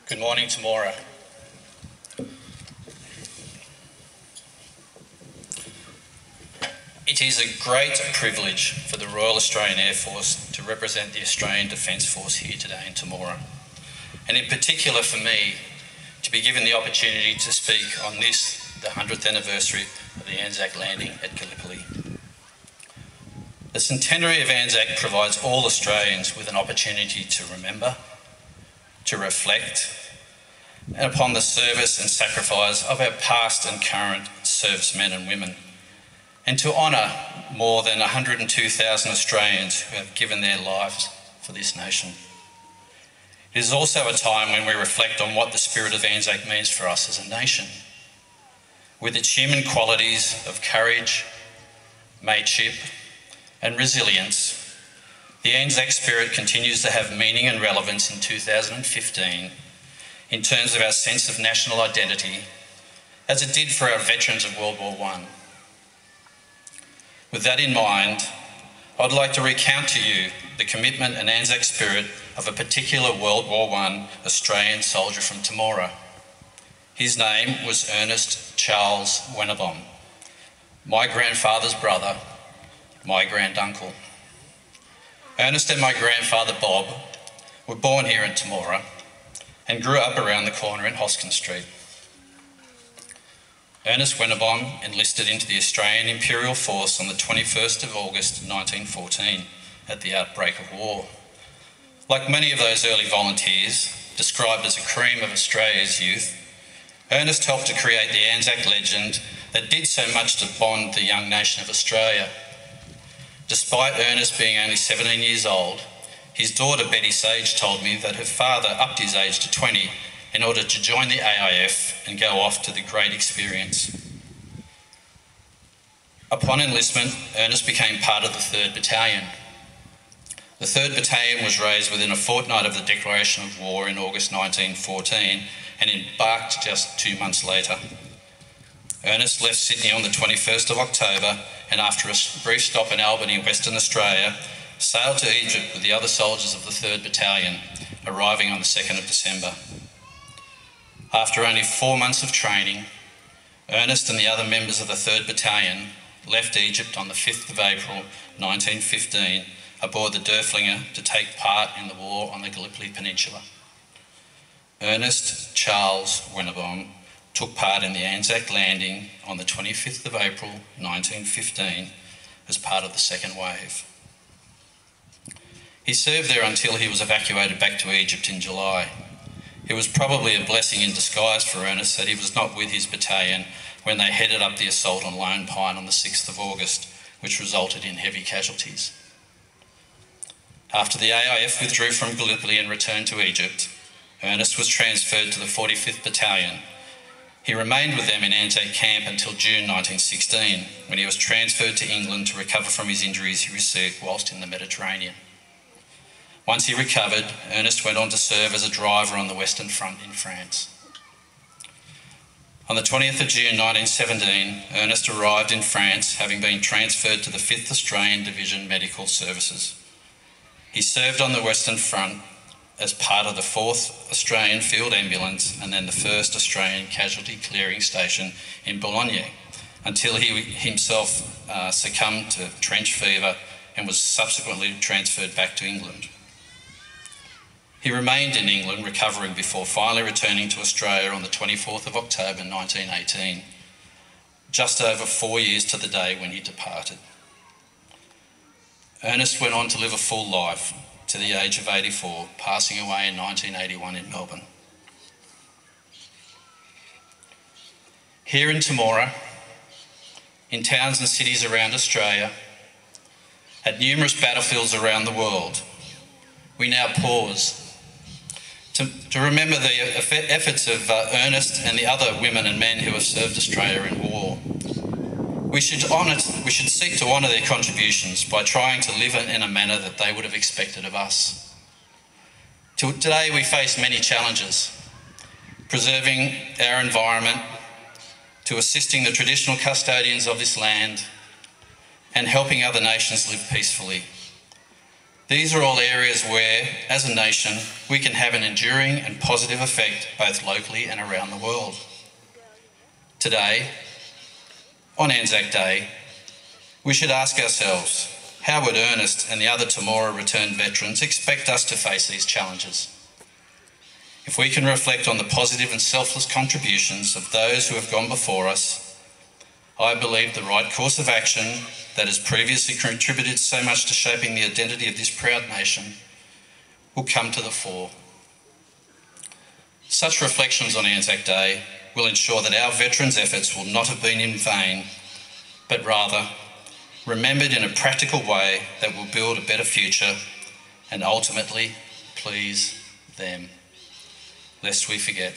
Good morning, Temora. It is a great privilege for the Royal Australian Air Force to represent the Australian Defence Force here today in Temora, and in particular for me to be given the opportunity to speak on this, the 100th anniversary of the ANZAC landing at Gallipoli. The centenary of ANZAC provides all Australians with an opportunity to remember, to reflect, and upon the service and sacrifice of our past and current servicemen and women, and to honour more than 102,000 Australians who have given their lives for this nation. It is also a time when we reflect on what the spirit of ANZAC means for us as a nation. With its human qualities of courage, mateship, and resilience, the ANZAC spirit continues to have meaning and relevance in 2015 in terms of our sense of national identity, as it did for our veterans of World War I. With that in mind, I'd like to recount to you the commitment and ANZAC spirit of a particular World War I Australian soldier from Temora. His name was Ernest Charles Wennebaum, my grandfather's brother, my granduncle. Ernest and my grandfather Bob were born here in Temora and grew up around the corner in Hoskins Street. Ernest Wennebaum enlisted into the Australian Imperial Force on the 21st of August 1914 at the outbreak of war. Like many of those early volunteers, described as a cream of Australia's youth, Ernest helped to create the ANZAC legend that did so much to bond the young nation of Australia. Despite Ernest being only 17 years old, his daughter Betty Sage told me that her father upped his age to 20 in order to join the AIF and go off to the great experience. Upon enlistment, Ernest became part of the 3rd Battalion. The 3rd Battalion was raised within a fortnight of the declaration of war in August 1914 and embarked just 2 months later. Ernest left Sydney on the 21st of October and after a brief stop in Albany, Western Australia, sailed to Egypt with the other soldiers of the 3rd Battalion, arriving on the 2nd of December. After only 4 months of training, Ernest and the other members of the 3rd Battalion left Egypt on the 5th of April 1915 aboard the Derflinger to take part in the war on the Gallipoli Peninsula. Ernest Charles Wennebaum took part in the ANZAC landing on the 25th of April 1915 as part of the second wave. He served there until he was evacuated back to Egypt in July. It was probably a blessing in disguise for Ernest that he was not with his battalion when they headed up the assault on Lone Pine on the 6th of August, which resulted in heavy casualties. After the AIF withdrew from Gallipoli and returned to Egypt, Ernest was transferred to the 45th Battalion. He remained with them in ANZAC camp until June 1916, when he was transferred to England to recover from his injuries he received whilst in the Mediterranean. Once he recovered, Ernest went on to serve as a driver on the Western Front in France. On the 20th of June 1917, Ernest arrived in France, having been transferred to the 5th Australian Division Medical Services. He served on the Western Front as part of the 4th Australian Field Ambulance and then the 1st Australian Casualty Clearing Station in Boulogne, until he himself succumbed to trench fever and was subsequently transferred back to England. He remained in England, recovering before finally returning to Australia on the 24th of October 1918, just over 4 years to the day when he departed. Ernest went on to live a full life to the age of 84, passing away in 1981 in Melbourne. Here in Temora, in towns and cities around Australia, at numerous battlefields around the world, we now pause to remember the efforts of Ernest and the other women and men who have served Australia in war. We should seek to honour their contributions by trying to live in a manner that they would have expected of us. Today we face many challenges, preserving our environment, to assisting the traditional custodians of this land, and helping other nations live peacefully. These are all areas where, as a nation, we can have an enduring and positive effect both locally and around the world. Today, on ANZAC Day, we should ask ourselves, how would Ernest and the other Temora returned veterans expect us to face these challenges? If we can reflect on the positive and selfless contributions of those who have gone before us, I believe the right course of action that has previously contributed so much to shaping the identity of this proud nation will come to the fore. Such reflections on ANZAC Day will ensure that our veterans' efforts will not have been in vain, but rather remembered in a practical way that will build a better future and ultimately please them, lest we forget.